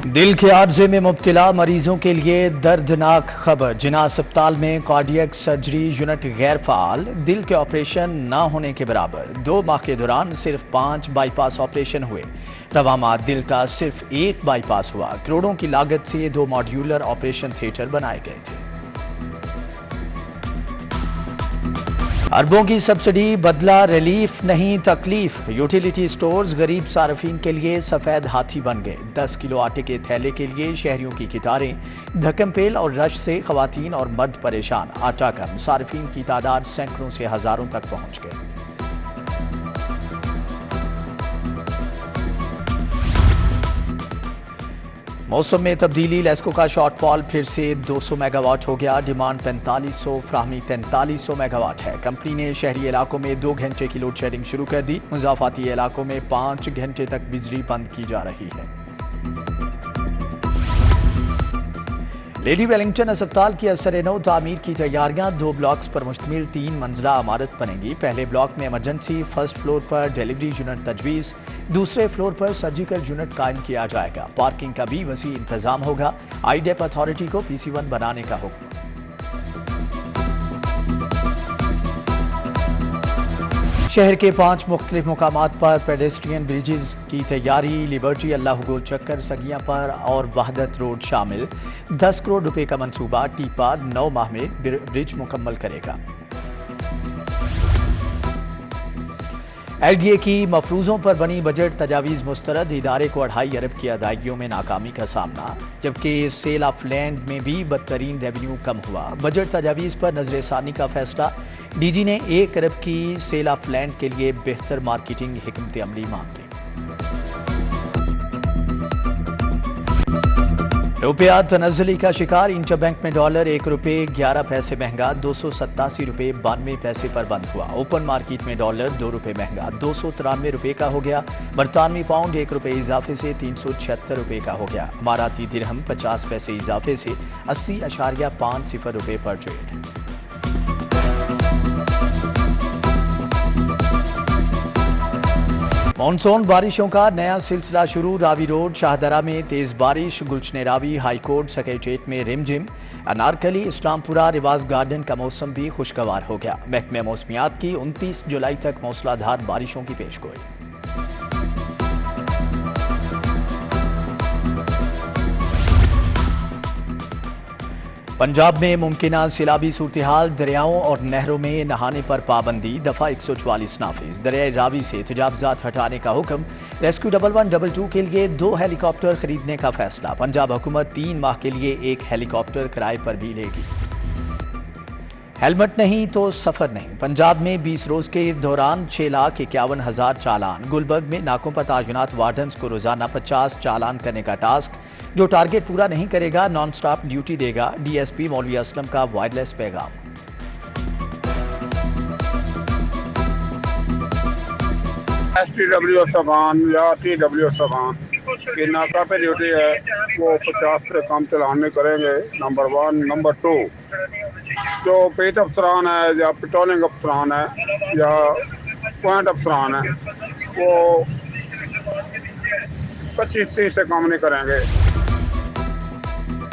दिल के आर्जे में मुब्तला मरीजों के लिए दर्दनाक खबर। जिना अस्पताल में कार्डियक सर्जरी यूनिट गैर फाल, दिल के ऑपरेशन न होने के बराबर। 2 माह के दौरान सिर्फ 5 बाईपास ऑपरेशन हुए। रवा माह दिल का सिर्फ 1 बाईपास हुआ। करोड़ों की लागत से 2 मॉड्यूलर ऑपरेशन थिएटर बनाए गए थे। अरबों की सब्सिडी, बदला रिलीफ नहीं तकलीफ। यूटिलिटी स्टोर्स गरीब सार्फिन के लिए सफ़ेद हाथी बन गए। 10 किलो आटे के थैले के लिए शहरियों की कितारें, धक्कम-पेल और रश से खवातीन और मर्द परेशान। आटा कम, सार्फिन की तादाद सैकड़ों से हज़ारों तक पहुँच गए। मौसम में तब्दीली, लेस्को का शॉर्टफॉल फिर से 200 मेगावाट हो गया। डिमांड 4500, फ्राहमी 4300 मेगावाट है। कंपनी ने शहरी इलाकों में 2 घंटे की लोड शेडिंग शुरू कर दी। मुज़ाफ़ाती इलाकों में 5 घंटे तक बिजली बंद की जा रही है। लेडी वेलिंगटन अस्पताल की असर-ए-नौ तामीर की तैयारियां। 2 ब्लॉक्स पर मुश्तमिल 3 मंजिला इमारत बनेगी। पहले ब्लॉक में इमरजेंसी, फर्स्ट फ्लोर पर डिलीवरी यूनिट तजवीज़, दूसरे फ्लोर पर सर्जिकल यूनिट कायम किया जाएगा। पार्किंग का भी वसी इंतजाम होगा। आईडेप अथॉरिटी को PC1 बनाने का हुक्म। शहर के 5 मुख्तलिफ मुकामात पर पेडेस्ट्रियन ब्रिजेस की तैयारी। लिबर्टी, अल्लाह गोल चक्कर, सगिया पर और वहदत रोड शामिल। 10 करोड़ रुपए का मंसूबा। टीपा 9 माह में ब्रिज मुकम्मल करेगा। LDA की मफरूजों पर बनी बजट तजावीज़ मुस्तरद। इदारे को 2.5 अरब की अदायगियों में नाकामी का सामना। जबकि सेल ऑफ लैंड में भी बदतरीन रेवेन्यू कम हुआ। बजट तजावीज़ पर नजरसानी का फैसला। DG ने 1 अरब की सेल ऑफ लैंड के लिए बेहतर मार्केटिंग हिकमत अमली मांगी। रुपया तनज़्ज़ुली का शिकार। इंटरबैंक में डॉलर 1 रुपये 11 पैसे महंगा, 287 रुपये 92 पैसे पर बंद हुआ। ओपन मार्केट में डॉलर 2 रुपये महंगा, 293 रुपये का हो गया। बरतानवी पाउंड 1 रुपये इजाफे से 376 रुपये का हो गया। इमाराती दिरहम 50 पैसे इजाफे से 80.50 रुपये पर ट्रेड। मानसून बारिशों का नया सिलसिला शुरू। रावी रोड, शाहदरा में तेज बारिश। गुलशन रावी, हाईकोर्ट, सेक्रेटरीट में रिमझिम। अनारकली, इस्लामपुरा, रिवाज गार्डन का मौसम भी खुशगवार हो गया। महकमे मौसमियात की 29 जुलाई तक मौसलाधार बारिशों की पेशगोई। पंजाब में मुमकिना सैलाबी सूरत-ए-हाल। दरियाओं और नहरों में नहाने पर पाबंदी। दफ़ा 144 नाफिज। दरियाए रावी से तजावुज़ात हटाने का हुक्म। रेस्क्यू 1122 के लिए 2 हेलीकॉप्टर खरीदने का फैसला। पंजाब हुकूमत 3 माह के लिए 1 हेलीकॉप्टर किराए पर भी लेगी। हेलमेट नहीं तो सफर नहीं। पंजाब में 20 रोज के दौरान 6,51,000 चालान। गुलबर्ग में नाकों पर तायुनात वार्डन्स को रोजाना 50 चालान करने का टास्क। जो टारगेट पूरा नहीं करेगा नॉन स्टॉप ड्यूटी देगा। DSP मौलवी असलम का वायरलेस पैगाम। STW सबान या TW सबान की नाका पे ड्यूटी है, वो 50 से कम चलान नहीं करेंगे। नंबर 1। नंबर 2, जो पेट अफसरान है या पेट्रोलिंग अफसरान है या पॉइंट अफसरान है, वो 25-30 से कम नहीं करेंगे।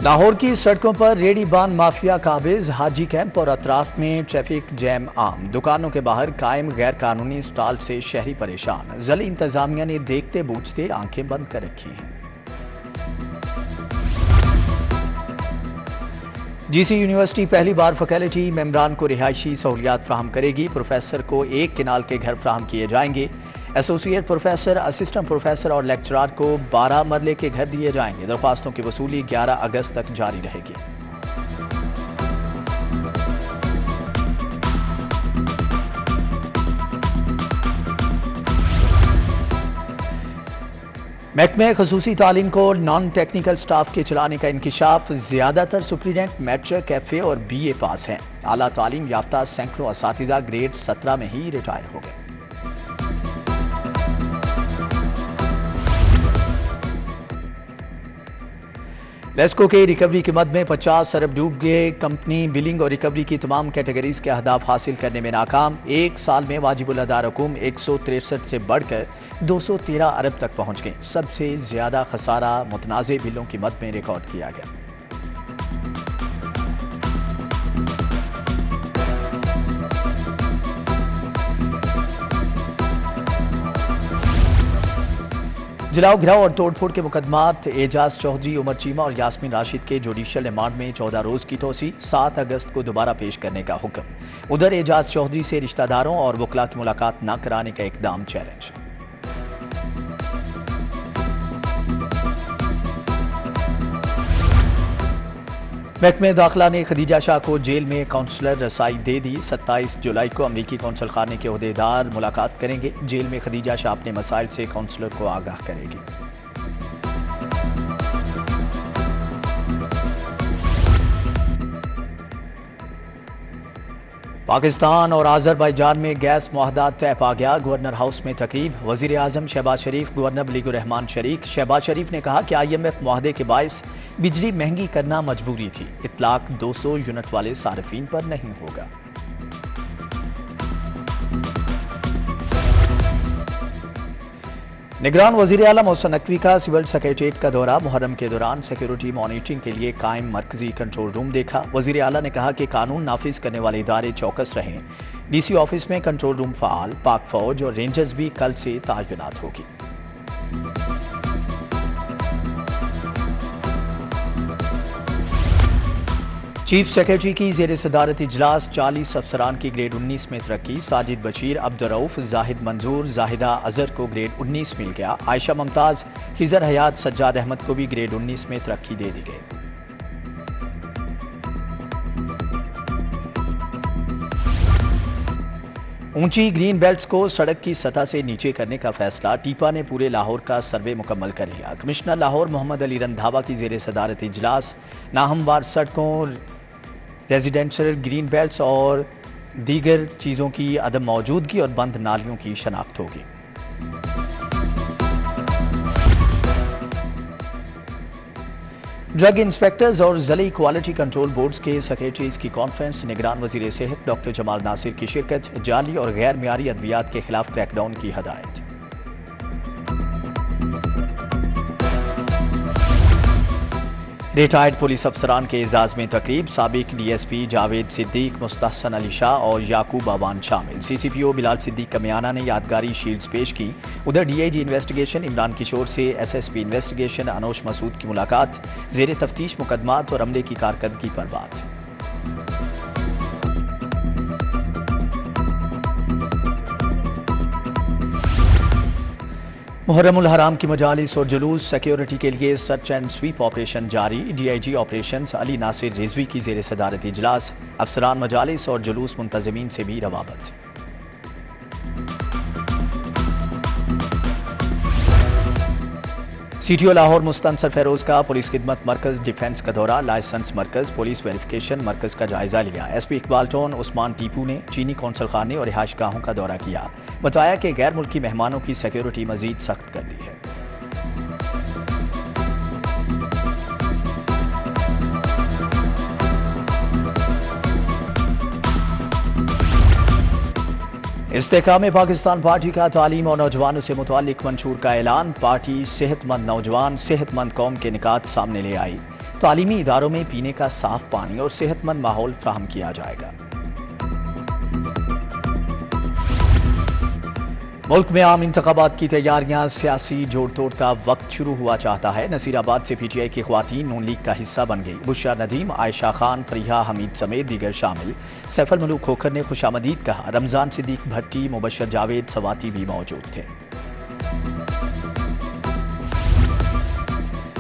लाहौर की सड़कों पर रेडी बान माफिया काबिज। हाजी कैंप और अतराफ में ट्रैफिक जैम आम। दुकानों के बाहर कायम गैर कानूनी स्टॉल से शहरी परेशान। ज़िला इंतजामिया ने देखते बूझते आंखें बंद कर रखी हैं। GC यूनिवर्सिटी पहली बार फैकल्टी मेंबरान को रिहायशी सहूलियात फ्राहम करेगी। प्रोफेसर को 1 किनाल के घर फ्राहम किए जाएंगे। एसोसिएट प्रोफेसर, असिस्टेंट प्रोफेसर और लेक्चरार को 12 मरले के घर दिए जाएंगे। दरख्वास्तों की वसूली 11 अगस्त तक जारी रहेगी। महकमे खसूसी तालीम को नॉन टेक्निकल स्टाफ के चलाने का इंकिशाफ। ज्यादातर सुप्रीडेंट मैट्रिक, FA और BA पास हैं। आला तालीम याफ्ता सैकड़ों असातिज़ा ग्रेड 17 में ही रिटायर हो गए। लेस्को के रिकवरी की मद में 50 अरब डूब गए। कंपनी बिलिंग और रिकवरी की तमाम कैटेगरीज के अहदाफ हासिल करने में नाकाम। एक साल में वाजिबुल अदा रकूम 163 से बढ़कर 213 अरब तक पहुंच गई। सबसे ज्यादा खसारा मुतनाज़े बिलों की मद में रिकॉर्ड किया गया। जलाओ घिराव और तोड़फोड़ के मुकदमात एजाज चौधरी, उमर चीमा और यास्मीन राशिद के जुडिशल रिमांड में 14 रोज की तोसी। 7 अगस्त को दोबारा पेश करने का हुक्म। उधर एजाज चौधरी से रिश्तेदारों और वकला की मुलाकात न कराने का इकदाम चैलेंज। महकमे दाखिला ने खदीजा शाह को जेल में काउंसलर रसाई दे दी। 27 जुलाई को अमरीकी कौंसल खाने के ओहदेदार मुलाकात करेंगे। जेल में खदीजा शाह अपने मसाइल से काउंसलर को आगाह करेगी। पाकिस्तान और आज़रबाईजान में गैस मुआहदा तय पा गया। गवर्नर हाउस में तकरीब। वज़ीर आज़म शहबाज शरीफ, गवर्नर वलीगुर रहमान शरीक। शहबाज शरीफ ने कहा कि IMF मुआहदे के बायस बिजली महंगी करना मजबूरी थी। इतलाक 200 यूनिट वाले सार्फिन पर नहीं होगा। निगरान वज़ीर आला मोहसिन नकवी का सिविल सेक्रेटेरिएट का दौरा। मुहर्रम के दौरान सिक्योरिटी मॉनिटरिंग के लिए कायम मरकजी कंट्रोल रूम देखा। वज़ीर आला ने कहा कि कानून नाफिज करने वाले इदारे चौकस रहें। DC ऑफिस में कंट्रोल रूम फ़ाल। पाक फौज और रेंजर्स भी कल से तैनात होगी। चीफ सेक्रेटरी की जेर सदारत इजलास। 40 अफसरान की ग्रेड 19 में तरक्की। साजिद बशीर, अब्दुर्रऊफ, जाहिद मंजूर, जाहिदा अजहर को ग्रेड 19 मिल गया। आयशा मुमताज़, खिजर हयात, सज्जाद अहमद को भी ग्रेड 19 में तरक्की दे दी गई। ऊंची ग्रीन बेल्ट्स को सड़क की सतह से नीचे करने का फैसला। टीपा ने पूरे लाहौर का सर्वे मुकम्मल कर लिया। कमिश्नर लाहौर मोहम्मद अली रंधावा की जेर सदारत इजलास। नाहमवार सड़कों, रेजिडेंशियल ग्रीन बेल्ट्स और दीगर चीज़ों की अदम मौजूदगी और बंद नालियों की शनाख्त होगी। ड्रग इंस्पेक्टर्स और ज़ली क्वालिटी कंट्रोल बोर्ड्स के सेक्रेटरीज की कॉन्फ्रेंस। निगरान वज़ीर सेहत डॉक्टर जमाल नासिर की शिरकत। जाली और गैर मियारी अद्वियात के खिलाफ क्रैकडाउन की हदायत। रिटायर्ड पुलिस अफसरान के एजाज में तकरीब। साबिक DSP जावेद सिद्दीक, मुस्तहसन अली शाह और याकूब आवान शामिल। CCPO बिलाल सिद्दीक कमियाना ने यादगारी शील्ड्स पेश की। उधर DIG इन्वेस्टिगेशन इमरान किशोर से SSP इन्वेस्टिगेशन अनोश मसूद की मुलाकात। जेर तफ्तीश मुकदमात और अमले की कारकर्दगी पर बात। मुहर्रमुल हराम की मजालिस और जुलूस। सिक्योरिटी के लिए सर्च एंड स्वीप ऑपरेशन जारी। DIG ऑपरेशंस अली नासिर रिजवी की जेर सदारत इजलास। अफसरान मजालिस और जुलूस मुंतजमीन से भी रवाबत। CTO लाहौर मुस्तनसर फैरोज का पुलिस खिदमत मरकज डिफेंस का दौरा। लाइसेंस मरकज, पुलिस वेरिफिकेशन मरकज का जायजा लिया। SP इकबाल टोन उस्मान टीपू ने चीनी कौंसल खाने और रिहाइश गाहों का दौरा किया। बताया कि गैर मुल्की मेहमानों की सिक्योरिटी मजीद सख्त कर दी है। इस्तेहकाम पाकिस्तान पार्टी का तालीम और नौजवानों से मुतालिक मंशूर का ऐलान। पार्टी सेहतमंद नौजवान, सेहतमंद कौम के निकात सामने ले आई। तालीमी इदारों में पीने का साफ पानी और सेहतमंद माहौल फ्राहम किया जाएगा। मुल्क में आम इंतखाबात की तैयारियां। सियासी जोड़ तोड़ का वक्त शुरू हुआ चाहता है। नसीराबाद से PTI की ख्वातीन नून लीग का हिस्सा बन गई। बुशरा नदीम, आयशा खान, फरीहा हमीद समेत दीगर शामिल। सैफुल मलूक खोखर ने खुशामदीद कहा। रमजान सिद्दीक भट्टी, मुबशर जावेद सवाती भी मौजूद थे।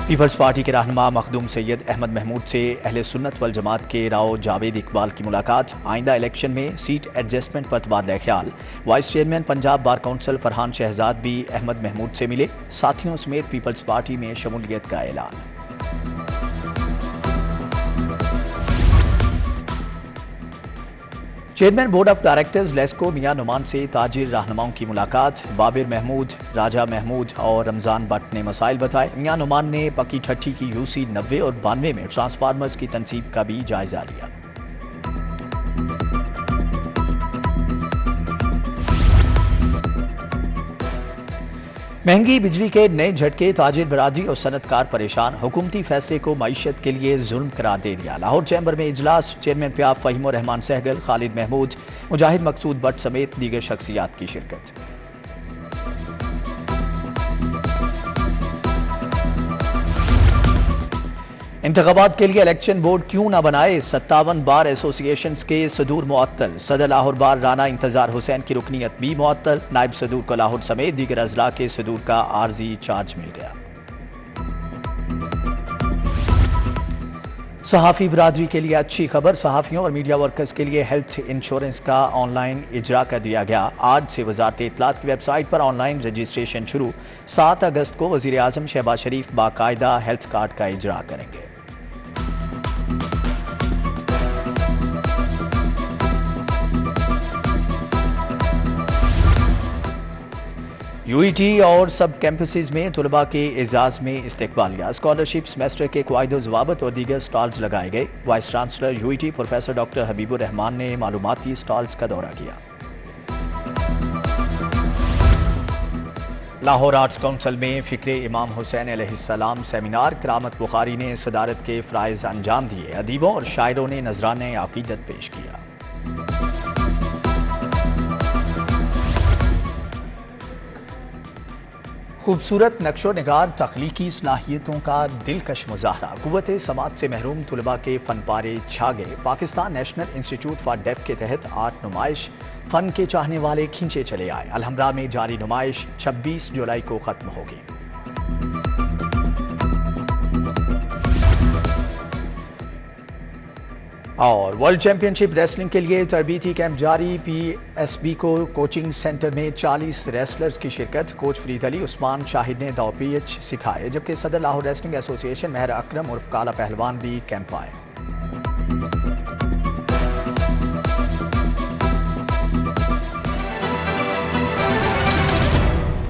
पीपल्स पार्टी के रहनुमा मखदूम सैयद अहमद महमूद से अहले सुन्नत वल जमात के राव जावेद इकबाल की मुलाकात। आइंदा इलेक्शन में सीट एडजस्टमेंट पर तबादला ख्याल। Vice chairman Punjab bar council Farhan Shahzad भी अहमद महमूद से मिले। साथियों समेत पीपल्स पार्टी में शमूलियत का ऐलान। Chairman board of directors LESCO मियां नुमान से ताजिर रहनुमाओं की मुलाकात। बाबिर महमूद, राजा महमूद और रमजान भट्ट ने मसाइल बताए। मियां नुमान ने पक्की ठट्ठी की यूसी 90 और 92 में ट्रांसफार्मर्स की तनसीब का भी जायजा लिया। महंगी बिजली के नए झटके, ताजिर बरादरी और सनतकार परेशान। हुकूमती फैसले को मईशत के लिए जुल्म करार दे दिया। लाहौर चैम्बर में इजलास, चेयरमैन प्याब फहीम रहमान सहगल, खालिद महमूद, मुजाहिद मकसूद भट्ट समेत दीगर शख्सियात की शिरकत। इंतखाबात के लिए इलेक्शन बोर्ड क्यों न बनाए, 57 बार एसोसिएशंस के सदूर मुअत्तल। सदर लाहौर बार राना इंतजार हुसैन की रुकनीत भी मुअत्तल। नायब सदूर को लाहौर समेत दीगर अजला के सदूर का आर्जी चार्ज मिल गया। सहाफ़ी बरादरी के लिए अच्छी खबर, सहाफ़ियों और मीडिया वर्कर्स के लिए हेल्थ इंश्योरेंस का ऑनलाइन इजरा कर दिया गया। आज से वजारत इत्तलात की वेबसाइट पर ऑनलाइन रजिस्ट्रेशन शुरू। 7 अगस्त को वज़ीर आज़म शहबाज शरीफ बाकायदा हेल्थ कार्ड का इजरा करेंगे। यूईटी और सब कैंपसेस में तुलबा के एजाज में इस्तकबालिया, स्कॉलरशिप, सेमेस्टर के क़वाइद व ज़वाबित और दीगर स्टॉल्स लगाए गए। Vice chancellor UET professor doctor Habibur Rahman ने मालूमाती स्टॉल्स का दौरा किया। लाहौर आर्ट्स काउंसिल में फ़िक्रे इमाम हुसैन अलैहिस्सलाम सेमिनार, करामत बुखारी ने सदारत के फ़राइज़ अंजाम दिए। अदीबों और शायरों ने नजराने अक़ीदत पेश किया। खूबसूरत नक्शो निगार, तख्लीकी सलाहियतों का दिलकश मुजाहरा, कुव्वत समात से महरूम तुलबा के फन पारे छा गए। Pakistan national institute for def के तहत आर्ट नुमाइश, फन के चाहने वाले खींचे चले आए। अलहमरा में जारी नुमाइश 26 जुलाई को ख़त्म होगी। और वर्ल्ड चैंपियनशिप रेसलिंग के लिए तरबीती कैंप जारी। पीएसबी को कोचिंग सेंटर में 40 रेसलर्स की शिरकत। कोच फरीद अली, उस्मान शाहिद ने दाव पीएच सिखाए, जबकि सदर लाहौर रेसलिंग एसोसिएशन महर अकरम उर्फ काला पहलवान भी कैंप आए।